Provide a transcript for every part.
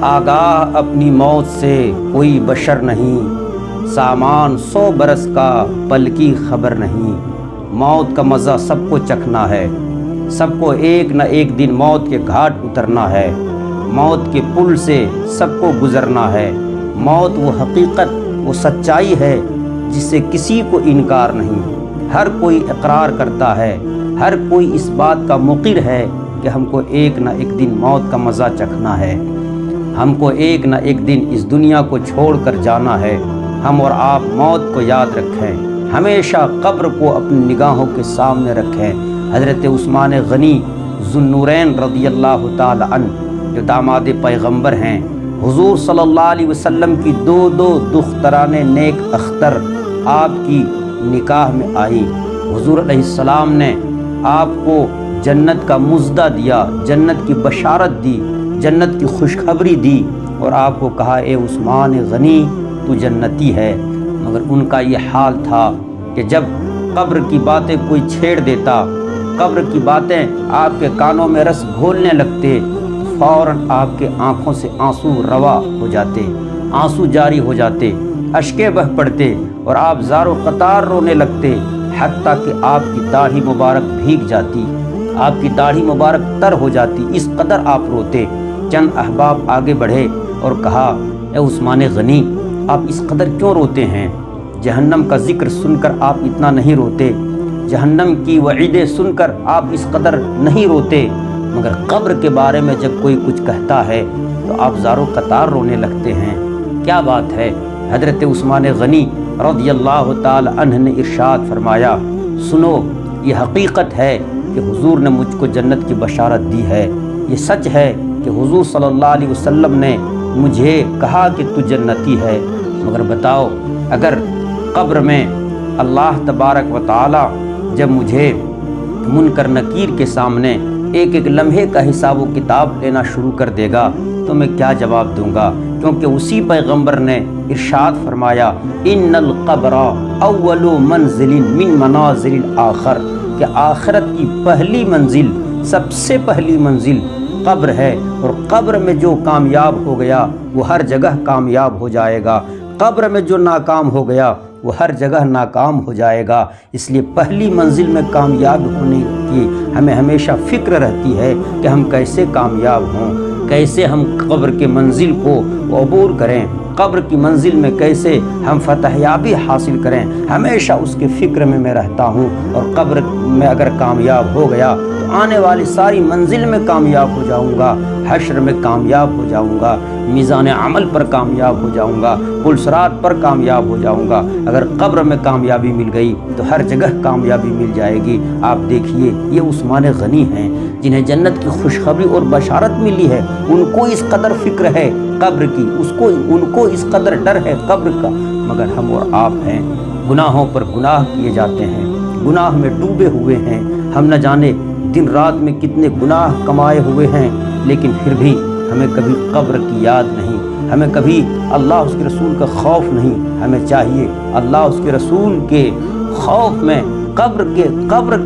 آگاہ اپنی موت سے کوئی بشر نہیں، سامان 100 برس کا پل کی خبر نہیں۔ موت کا مزہ سب کو چکھنا ہے، سب کو ایک نہ ایک دن موت کے گھاٹ اترنا ہے، موت کے پل سے سب کو گزرنا ہے۔ موت وہ حقیقت، وہ سچائی ہے جس سے کسی کو انکار نہیں۔ ہر کوئی اقرار کرتا ہے، ہر کوئی اس بات کا مقر ہے کہ ہم کو ایک نہ ایک دن موت کا مزہ چکھنا ہے، ہم کو ایک نہ ایک دن اس دنیا کو چھوڑ کر جانا ہے۔ ہم اور آپ موت کو یاد رکھیں، ہمیشہ قبر کو اپنی نگاہوں کے سامنے رکھیں۔ حضرت عثمان غنی ذو النورین رضی اللہ تعالی عنہ جو داماد پیغمبر ہیں، حضور صلی اللہ علیہ وسلم کی دو دختران نیک اختر آپ کی نکاح میں آئی۔ حضور علیہ السلام نے آپ کو جنت کا مژدہ دیا، جنت کی بشارت دی، جنت کی خوشخبری دی، اور آپ کو کہا اے عثمان غنی تو جنتی ہے۔ مگر ان کا یہ حال تھا کہ جب قبر کی باتیں کوئی چھیڑ دیتا، قبر کی باتیں آپ کے کانوں میں رس گھولنے لگتے، فوراً آپ کے آنکھوں سے آنسو روا ہو جاتے، آنسو جاری ہو جاتے، اشکیں بہہ پڑتے اور آپ زار و قطار رونے لگتے، حتیٰ کہ آپ کی داڑھی مبارک بھیگ جاتی، آپ کی داڑھی مبارک تر ہو جاتی، اس قدر آپ روتے۔ چند احباب آگے بڑھے اور کہا اے عثمان غنی آپ اس قدر کیوں روتے ہیں؟ جہنم کا ذکر سن کر آپ اتنا نہیں روتے، جہنم کی وعیدیں سن کر آپ اس قدر نہیں روتے، مگر قبر کے بارے میں جب کوئی کچھ کہتا ہے تو آپ زار و قطار رونے لگتے ہیں، کیا بات ہے؟ حضرت عثمان غنی رضی اللہ تعالی عنہ نے ارشاد فرمایا، سنو یہ حقیقت ہے کہ حضور نے مجھ کو جنت کی بشارت دی ہے، یہ سچ ہے کہ حضور صلی اللہ علیہ وسلم نے مجھے کہا کہ تو جنتی ہے۔ مگر بتاؤ، اگر قبر میں اللہ تبارک و تعالی جب مجھے منکر نکیر کے سامنے ایک ایک لمحے کا حساب و کتاب لینا شروع کر دے گا تو میں کیا جواب دوں گا؟ کیونکہ اسی پیغمبر نے ارشاد فرمایا ان القبر اول منزل من منازل الاخر، کہ آخرت کی پہلی منزل، سب سے پہلی منزل قبر ہے، اور قبر میں جو کامیاب ہو گیا وہ ہر جگہ کامیاب ہو جائے گا، قبر میں جو ناکام ہو گیا وہ ہر جگہ ناکام ہو جائے گا۔ اس لیے پہلی منزل میں کامیاب ہونے کی ہمیں ہمیشہ فکر رہتی ہے کہ ہم کیسے کامیاب ہوں، کیسے ہم قبر کے منزل کو عبور کریں، قبر کی منزل میں کیسے ہم فتح یابی حاصل کریں، ہمیشہ اس کے فکر میں میں رہتا ہوں۔ اور قبر میں اگر کامیاب ہو گیا تو آنے والی ساری منزل میں کامیاب ہو جاؤں گا، حشر میں کامیاب ہو جاؤں گا، میزان عمل پر کامیاب ہو جاؤں گا، پل صراط پر کامیاب ہو جاؤں گا۔ اگر قبر میں کامیابی مل گئی تو ہر جگہ کامیابی مل جائے گی۔ آپ دیکھیے یہ عثمان غنی ہیں جنہیں جنت کی خوشخبری اور بشارت ملی ہے، ان کو اس قدر فکر ہے قبر کی، ان کو اس قدر ڈر ہے قبر کا، مگر ہم اور آپ ہیں گناہوں پر گناہ کیے جاتے ہیں، گناہ میں ڈوبے ہوئے ہیں، ہم نہ جانے دن رات میں کتنے گناہ کمائے ہوئے ہیں، لیکن پھر بھی ہمیں کبھی قبر کی یاد نہیں، ہمیں کبھی اللہ اس کے رسول کا خوف نہیں۔ ہمیں چاہیے اللہ اس کے رسول کے خوف میں قبر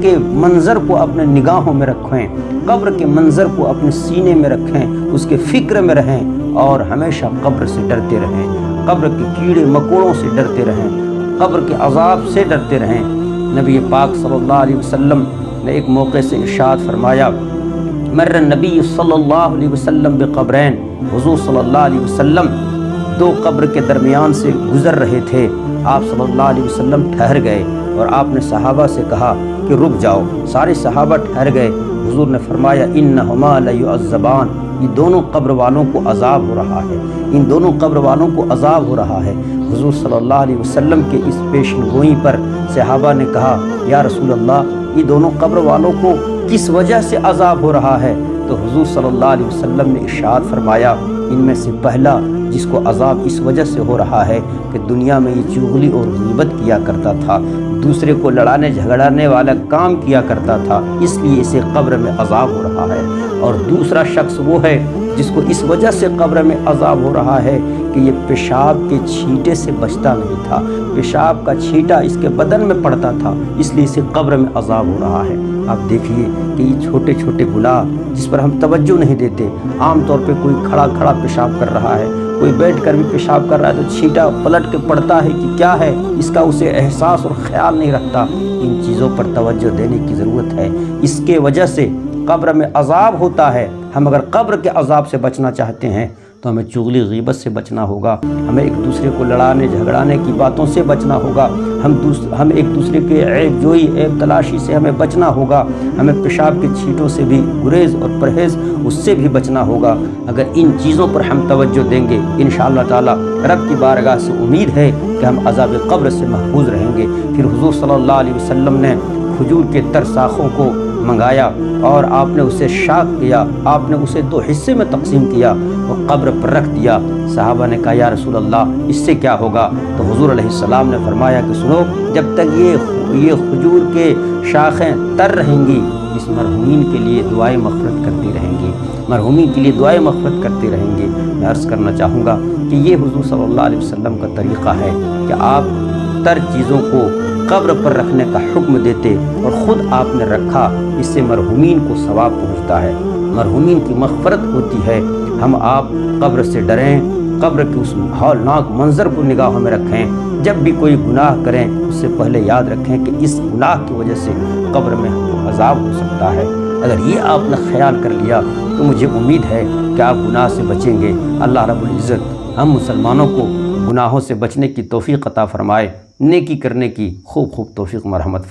کے منظر کو اپنے نگاہوں میں رکھیں، قبر کے منظر کو اپنے سینے میں رکھیں، اس کے فکر میں رہیں، اور ہمیشہ قبر سے ڈرتے رہیں، قبر کے کیڑے مکوڑوں سے ڈرتے رہیں، قبر کے عذاب سے ڈرتے رہیں۔ نبی پاک صلی اللہ علیہ وسلم نے ایک موقع سے ارشاد فرمایا، مر النبی صلی اللہ علیہ وسلم بقبرین، حضور صلی اللہ علیہ وسلم دو قبر کے درمیان سے گزر رہے تھے، آپ صلی اللہ علیہ وسلم ٹھہر گئے اور آپ نے صحابہ سے کہا کہ رک جاؤ، سارے صحابہ ٹھہر گئے۔ حضور نے فرمایا انہما لیعذبان، یہ دونوں قبر والوں کو عذاب ہو رہا ہے، ان دونوں قبر والوں کو عذاب ہو رہا ہے۔ حضور صلی اللہ علیہ وسلم کے اس پیشن گوئی پر صحابہ نے کہا یا رسول اللہ یہ دونوں قبر والوں کو کس وجہ سے عذاب ہو رہا ہے؟ تو حضور صلی اللہ علیہ وسلم نے ارشاد فرمایا ان میں سے پہلا جس کو عذاب اس وجہ سے ہو رہا ہے کہ دنیا میں یہ چغلی اور غیبت کیا کرتا تھا، دوسرے کو لڑانے جھگڑانے والا کام کیا کرتا تھا، اس لیے اسے قبر میں عذاب ہو رہا ہے۔ اور دوسرا شخص وہ ہے جس کو اس وجہ سے قبر میں عذاب ہو رہا ہے کہ یہ پیشاب کے چھینٹے سے بچتا نہیں تھا، پیشاب کا چھینٹا اس کے بدن میں پڑتا تھا، اس لیے اسے قبر میں عذاب ہو رہا ہے۔ آپ دیکھیے کہ یہ چھوٹے چھوٹے گناہ جس پر ہم توجہ نہیں دیتے، عام طور پہ کوئی کھڑا کھڑا پیشاب کر رہا ہے، کوئی بیٹھ کر بھی پیشاب کر رہا ہے تو چھینٹا پلٹ کے پڑتا ہے کہ کیا ہے، اس کا اسے احساس اور خیال نہیں رکھتا۔ ان چیزوں پر توجہ دینے کی ضرورت ہے۔ اس کے وجہ سے قبر میں عذاب ہوتا ہے۔ ہم اگر قبر کے عذاب سے بچنا چاہتے ہیں تو ہمیں چغلی غیبت سے بچنا ہوگا، ہمیں ایک دوسرے کو لڑانے جھگڑانے کی باتوں سے بچنا ہوگا، ہم ایک دوسرے کے عیب جوئی عیب تلاشی سے ہمیں بچنا ہوگا، ہمیں پیشاب کے چھینٹوں سے بھی گریز اور پرہیز اس سے بھی بچنا ہوگا۔ اگر ان چیزوں پر ہم توجہ دیں گے انشاءاللہ تعالی رب کی بارگاہ سے امید ہے کہ ہم عذاب قبر سے محفوظ رہیں گے۔ پھر حضور صلی اللہ علیہ وسلم نے کھجور کے تر شاخوں کو منگایا اور آپ نے اسے شاق کیا، آپ نے اسے 2 حصے میں تقسیم کیا اور قبر پر رکھ دیا۔ صحابہ نے کہا یا رسول اللہ اس سے کیا ہوگا؟ تو حضور علیہ السلام نے فرمایا کہ سنو، جب تک یہ کھجور کے شاخیں تر رہیں گی اس مرحومین کے لیے دعائیں مغفرت کرتی رہیں گی، مرحومین کے لیے دعائیں مغفرت کرتے رہیں گے۔ میں عرض کرنا چاہوں گا کہ یہ حضور صلی اللہ علیہ وسلم کا طریقہ ہے کہ آپ تر چیزوں کو قبر پر رکھنے کا حکم دیتے اور خود آپ نے رکھا، اس سے مرحومین کو ثواب پہنچتا ہے، مرحومین کی مغفرت ہوتی ہے۔ ہم آپ قبر سے ڈریں، قبر کے اس ہولناک منظر کو نگاہوں میں رکھیں۔ جب بھی کوئی گناہ کریں اس سے پہلے یاد رکھیں کہ اس گناہ کی وجہ سے قبر میں ہم کو عذاب ہو سکتا ہے۔ اگر یہ آپ نے خیال کر لیا تو مجھے امید ہے کہ آپ گناہ سے بچیں گے۔ اللہ رب العزت ہم مسلمانوں کو گناہوں سے بچنے کی توفیق عطا فرمائے، نیکی کرنے کی خوب توفیق مرحمت فرمائے۔